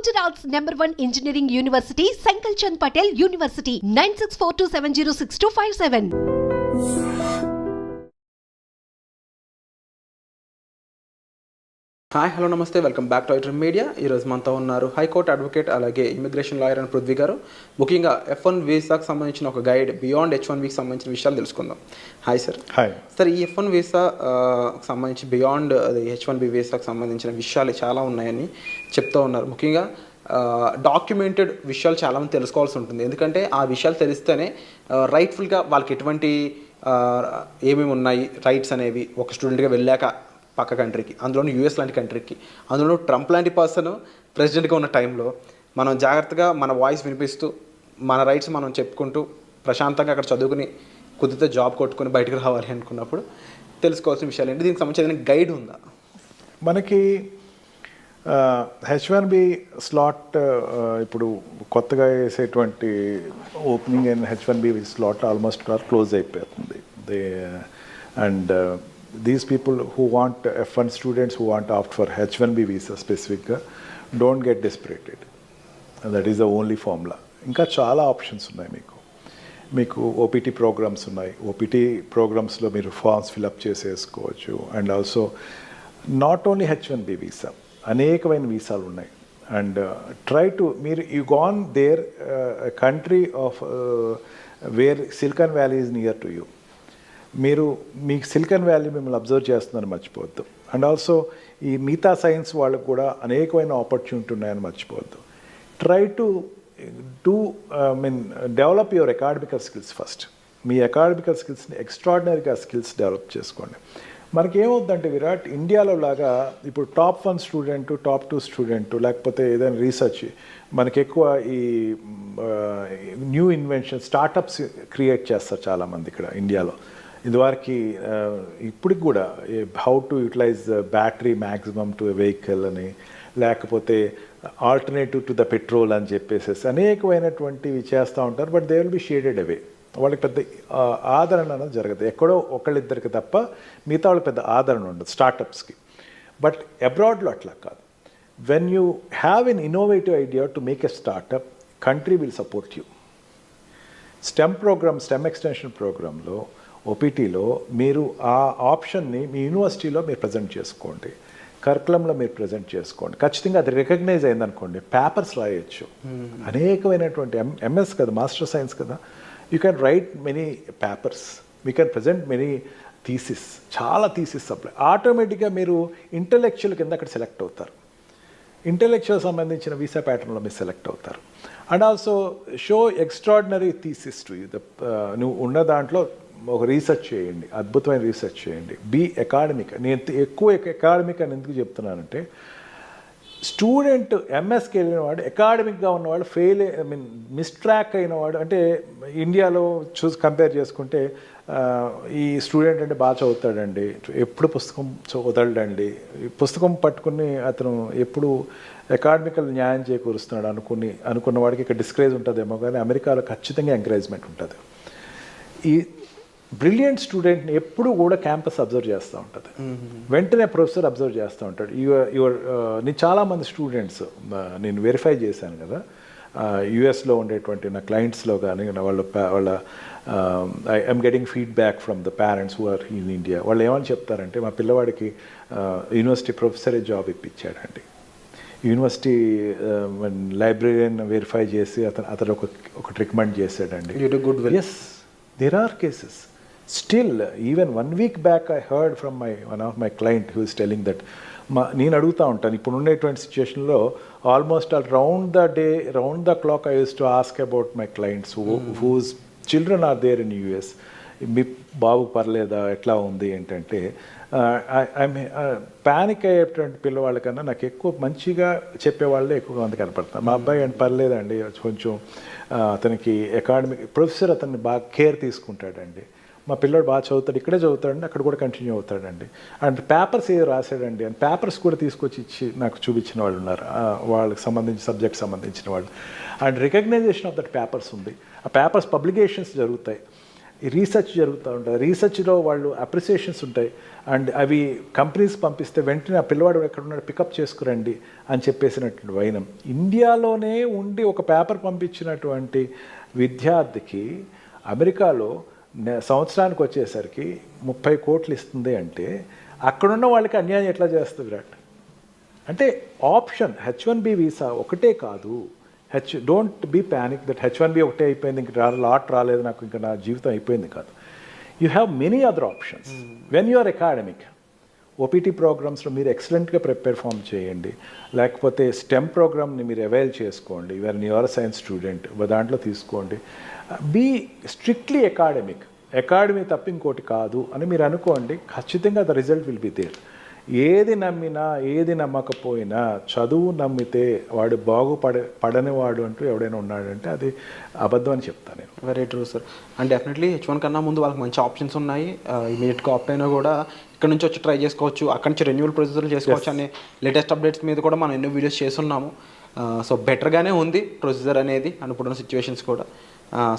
Gujarat's #1 engineering university, Sankalchand Patel University, 9642706257. Hi hello namaste, welcome back to iDream media. ఈరోజు మనతో ఉన్నారు high court advocate అలాగే immigration lawyer అని పృథ్వీ గారు. ముఖ్యంగా F1 వీసాకు సంబంధించిన ఒక గైడ్ బియాండ్ H1Bకి సంబంధించిన విషయాలు తెలుసుకుందాం. Hi sir. హాయ్ సార్, ఈ F1 వీసా సంబంధించి బియాండ్ H1B వీసాకు సంబంధించిన విషయాలు చాలా ఉన్నాయని చెప్తూ ఉన్నారు. ముఖ్యంగా డాక్యుమెంటెడ్ విషయాలు చాలామంది తెలుసుకోవాల్సి ఉంటుంది. ఎందుకంటే ఆ విషయాలు తెలిస్తేనే రైట్ఫుల్గా వాళ్ళకి ఎటువంటి ఏమేమి ఉన్నాయి రైట్స్ అనేవి ఒక స్టూడెంట్గా వెళ్ళాక పక్క కంట్రీకి, అందులోనూ యూఎస్ లాంటి కంట్రీకి, అందులోనూ ట్రంప్ లాంటి పర్సన్ ప్రెసిడెంట్గా ఉన్న టైంలో మనం జాగ్రత్తగా మన వాయిస్ వినిపిస్తూ మన రైట్స్ మనం చెప్పుకుంటూ ప్రశాంతంగా అక్కడ చదువుకుని కుదిరితే జాబ్ కొట్టుకుని బయటకు రావాలి అనుకున్నప్పుడు తెలుసుకోవాల్సిన విషయాలు ఏంటి? దీనికి సంబంధించిన గైడ్ ఉందా మనకి? H1B స్లాట్ ఇప్పుడు కొత్తగా వేసేటువంటి ఓపెనింగ్ అయిన H1B స్లాట్ ఆల్మోస్ట్ క్లోజ్ అయిపోతుంది. And these people who want F1 students who want to opt for H1B visa specific don't get dispirited. And that is the only formula. ఇంకా చాలా options ఉన్నాయి మీకు OPT programmes ఉన్నాయి. OPT ప్రోగ్రామ్స్లో మీరు forms fill up చేసేసుకోవచ్చు. And also not only H1B visa, అనేకమైన వీసాలు ఉన్నాయి. అండ్ ట్రై టు మీరు you gone there country of where Silicon Valley is near to you. మీకు సిలికాన్ వ్యాలీ మిమ్మల్ని అబ్జర్వ్ చేస్తుందని మర్చిపోవద్దు. అండ్ ఆల్సో ఈ మిగతా సైన్స్ వాళ్ళకు కూడా అనేకమైన ఆపర్చునిటీ ఉన్నాయని మర్చిపోవద్దు. Try to develop your academical skills first. మీ అకాడమికల్ స్కిల్స్ని ఎక్స్ట్రాడినరీగా స్కిల్స్ డెవలప్ చేసుకోండి. మనకి ఏమవుతుందంటే విరాట్, ఇండియాలో లాగా ఇప్పుడు టాప్ 1 స్టూడెంట్, టాప్ 2 స్టూడెంట్, లేకపోతే ఏదైనా రీసెర్చ్, మనకి ఎక్కువ ఈ న్యూ ఇన్వెన్షన్ స్టార్టప్స్ క్రియేట్ చేస్తారు చాలామంది ఇక్కడ ఇండియాలో. ఇదివరకు ఇప్పటికి కూడా how to utilise battery maximum to vehicle అని, లేకపోతే ఆల్టర్నేటివ్ టు ద పెట్రోల్ అని చెప్పేసి అనేకమైనటువంటివి చేస్తూ ఉంటారు. But they will be shaded away. వాళ్ళకి పెద్ద ఆదరణ అనేది జరగదు. ఎక్కడో ఒకళ్ళిద్దరికి తప్ప మిగతా వాళ్ళకి పెద్ద ఆదరణ ఉండదు స్టార్టప్స్కి. బట్ అబ్రాడ్లో అట్లా కాదు. When you have an innovative idea to make a startup, country will support you. Stem extension ప్రోగ్రాంలో ఓపీటీలో మీరు ఆ ఆప్షన్ని మీ యూనివర్సిటీలో మీరు ప్రజెంట్ చేసుకోండి, కరికులంలో మీరు ప్రజెంట్ చేసుకోండి. ఖచ్చితంగా అది రికగ్నైజ్ అయిందనుకోండి, పేపర్స్ రాయొచ్చు. అనేకమైనటువంటి ఎంఎస్ కదా, మాస్టర్ సైన్స్ కదా, you can write many papers, we can present many thesis, చాలా థీసిస్ సప్లై. ఆటోమేటిక్గా మీరు ఇంటలెక్చువల్ కింద అక్కడ సెలెక్ట్ అవుతారు. ఇంటలెక్చువల్ సంబంధించిన వీసా ప్యాటర్న్లో మీరు సెలెక్ట్ అవుతారు. And also show extraordinary thesis to you. నువ్వు ఉన్న దాంట్లో ఒక రీసెర్చ్ చేయండి, అద్భుతమైన రీసెర్చ్ చేయండి. Be academic. నేను ఎక్కువ అకాడమిక్ అని ఎందుకు చెప్తున్నానంటే, స్టూడెంట్ ఎంఎస్కి వెళ్ళినవాడు, అకాడమిక్గా ఉన్నవాడు మిస్ట్రాక్ అయినవాడు, అంటే ఇండియాలో కంపేర్ చేసుకుంటే ఈ స్టూడెంట్ అంటే బాగా చదువుతాడండి, ఎప్పుడు పుస్తకం వదలడండి, పుస్తకం పట్టుకుని అతను ఎప్పుడు అకాడమికల్ న్యాయం చేకూరుస్తున్నాడు అనుకున్న వాడికి ఇక్కడ డిస్కరేజ్ ఉంటుందేమో, కానీ అమెరికాలో ఖచ్చితంగా ఎంకరేజ్మెంట్ ఉంటుంది. ఈ బ్రిలియంట్ స్టూడెంట్ని ఎప్పుడు కూడా క్యాంపస్ అబ్జర్వ్ చేస్తూ ఉంటుంది. వెంటనే ప్రొఫెసర్ అబ్జర్వ్ చేస్తూ ఉంటాడు. నేను చాలామంది స్టూడెంట్స్ నేను వెరిఫై చేశాను కదా, యుఎస్లో ఉండేటువంటి నా క్లయింట్స్లో కానీ వాళ్ళ I'm getting feedback from the parents who are in India. వాళ్ళు ఏమని చెప్తారంటే, మా పిల్లవాడికి యూనివర్సిటీ ప్రొఫెసరే జాబ్ ఇప్పించాడండి. యూనివర్సిటీ లైబ్రరీని వెరిఫై చేసి అతను ఒకటి రికమెండ్ చేశాడండి. Yes, there are cases. Still, even 1 week back I heard from one of my client who is telling that నేను అడుగుతూ ఉంటాను ఇప్పుడు ఉండేటువంటి సిచ్యుయేషన్లో almost round the clock I use to ask about my clients whose children are there in US. మీ బాబు పర్లేదా, ఎట్లా ఉంది ఏంటంటే, ప్యానిక్ అయ్యేటువంటి పిల్లవాళ్ళకన్నా నాకు ఎక్కువ మంచిగా చెప్పేవాళ్ళే ఎక్కువగా మంది కనపడతారు. మా అబ్బాయి అంటే పర్లేదండి, కొంచెం అతనికి అకాడమిక్ ప్రొఫెసర్ అతన్ని బాగా కేర్ తీసుకుంటాడండి, మా పిల్లడు బాగా చదువుతాడు, ఇక్కడే చదువుతాడండి, అక్కడ కూడా కంటిన్యూ అవుతాడండి, అండ్ పేపర్స్ ఏదో రాశాడండి అని పేపర్స్ కూడా తీసుకొచ్చి ఇచ్చి నాకు చూపించిన వాళ్ళు ఉన్నారు. వాళ్ళకి సంబంధించిన సబ్జెక్ట్ సంబంధించిన వాళ్ళు. And recognition of that papers ఉంది. ఆ పేపర్స్ పబ్లికేషన్స్ జరుగుతాయి. రీసెర్చ్ జరుగుతూ ఉంటుంది. రీసెర్చ్లో వాళ్ళు అప్రిసియేషన్స్ ఉంటాయి అండ్ అవి కంపెనీస్ పంపిస్తే వెంటనే ఆ పిల్లవాడు ఎక్కడ ఉన్నాడు పికప్ చేసుకురండి అని చెప్పేసినటువంటి వైనం. ఇండియాలోనే ఉండి ఒక పేపర్ పంపించినటువంటి విద్యార్థికి అమెరికాలో సంవత్సరానికి వచ్చేసరికి 30 కోట్లు ఇస్తుంది అంటే అక్కడున్న వాళ్ళకి అన్యాయం ఎట్లా చేస్తుంది విరాట్? అంటే ఆప్షన్ H1B వీసా ఒకటే కాదు. Don't be panic that H1B ఒకటే అయిపోయింది, ఇంక లాట్ రాలేదు నాకు, ఇంకా నా జీవితం అయిపోయింది కాదు. You have many other options when you are academic. OPT ప్రోగ్రామ్స్లో మీరు ఎక్సలెంట్గా పెర్ఫామ్ చేయండి, లేకపోతే స్టెమ్ ప్రోగ్రామ్ని మీరు అవైల్ చేసుకోండి. యూఆర్ న్యూరో సైన్స్ స్టూడెంట్, దాంట్లో తీసుకోండి. బీ స్ట్రిక్ట్లీ అకాడమిక్, అకాడమీ తప్ప ఇంకోటి కాదు అని మీరు అనుకోండి, ఖచ్చితంగా the result will be there. ఏది నమ్మినా ఏది నమ్మకపోయినా చదువు నమ్మితే వాడు పడని వాడు అంటూ ఎవడైనా ఉన్నాడంటే అది అబద్ధం అని చెప్తాను నేను. Very true sir. And definitely H1 కన్నా ముందు వాళ్ళకి మంచి ఆప్షన్స్ ఉన్నాయి. ఇమీడియట్గా ఆప్ అయినా కూడా ఇక్కడ నుంచి వచ్చి ట్రై చేసుకోవచ్చు, అక్కడి నుంచి రెన్యూవల్ ప్రొసీజర్లు చేసుకోవచ్చు అనే లేటెస్ట్ అప్డేట్స్ మీద కూడా మనం ఎన్నో వీడియోస్ చేస్తున్నాము. సో బెటర్గానే ఉంది ప్రొసీజర్ అనేది అనుకుంటున్న సిచ్యువేషన్స్ కూడా.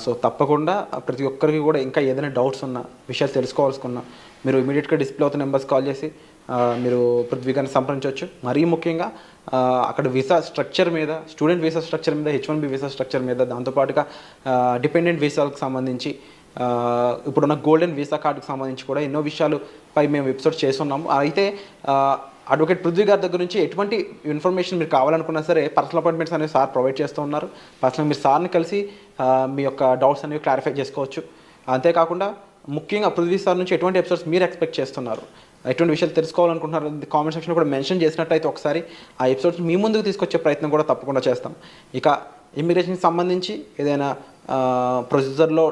సో తప్పకుండా ప్రతి ఒక్కరికి కూడా ఇంకా ఏదైనా డౌట్స్ ఉన్నా, విషయాలు తెలుసుకోవాల్సుకున్నా మీరు ఇమీడియట్గా డిస్ప్లే అవుతున్న నెంబర్స్ కాల్ చేసి మీరు పృథ్వీ గారిని సంప్రదించవచ్చు. మరీ ముఖ్యంగా అక్కడ వీసా స్ట్రక్చర్ మీద, స్టూడెంట్ వీసా స్ట్రక్చర్ మీద, H1B వీసా స్ట్రక్చర్ మీద, దాంతోపాటుగా డిపెండెంట్ వీసాలకు సంబంధించి ఇప్పుడున్న గోల్డెన్ వీసా కార్డుకి సంబంధించి కూడా ఎన్నో విషయాలపై మేము ఎపిసోడ్ చేస్తున్నాము. అయితే అడ్వకేట్ పృథ్వీ గారి దగ్గర నుంచి ఎటువంటి ఇన్ఫర్మేషన్ మీరు కావాలనుకున్నా సరే పర్సనల్ అపాయింట్మెంట్స్ అనేవి సార్ ప్రొవైడ్ చేస్తూ ఉన్నారు. పర్సనల్ మీరు సార్ని కలిసి మీ యొక్క డౌట్స్ అనేవి క్లారిఫై చేసుకోవచ్చు. అంతేకాకుండా ముఖ్యంగా పృథ్వీ సార్ నుంచి ఎటువంటి ఎపిసోడ్స్ మీరు ఎక్స్పెక్ట్ చేస్తున్నారు, ఎటువంటి విషయాలు తెలుసుకోవాలనుకుంటున్నారు కామెంట్ సెక్షన్లో కూడా మెన్షన్ చేసినట్టయితే ఒకసారి ఆ ఎపిసోడ్స్ మీ ముందుకు తీసుకొచ్చే ప్రయత్నం కూడా తప్పకుండా చేస్తాం. ఇక ఇమ్మిగ్రేషన్కి సంబంధించి ఏదైనా ప్రొసీజర్లో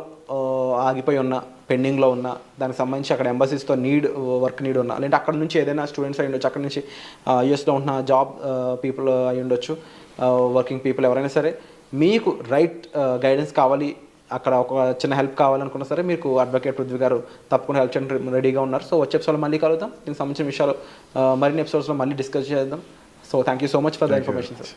ఆగిపోయి ఉన్న, పెండింగ్లో ఉన్న, దానికి సంబంధించి అక్కడ ఎంబసీస్తో వర్క్ నీడ్ ఉన్న, లేదంటే అక్కడ నుంచి ఏదైనా స్టూడెంట్స్ అయి ఉండొచ్చు, అక్కడ నుంచి యూఎస్లో ఉన్న జాబ్ పీపుల్ అయి ఉండొచ్చు, వర్కింగ్ పీపుల్ ఎవరైనా సరే మీకు రైట్ గైడెన్స్ కావాలి, అక్కడ ఒక చిన్న హెల్ప్ కావాలనుకున్నా సరే మీకు అడ్వకేట్ పృథ్వీ గారు తప్పకుండా హెల్ప్ చేయడానికి రెడీగా ఉన్నారు. సో వచ్చే ఎపిసోడ్లో మళ్ళీ కలుద్దాం. దీనికి సంబంధించిన విషయాలు మరిన్ని ఎపిసోడ్స్లో మళ్ళీ డిస్కస్ చేద్దాం. So thank you so much for the information sir.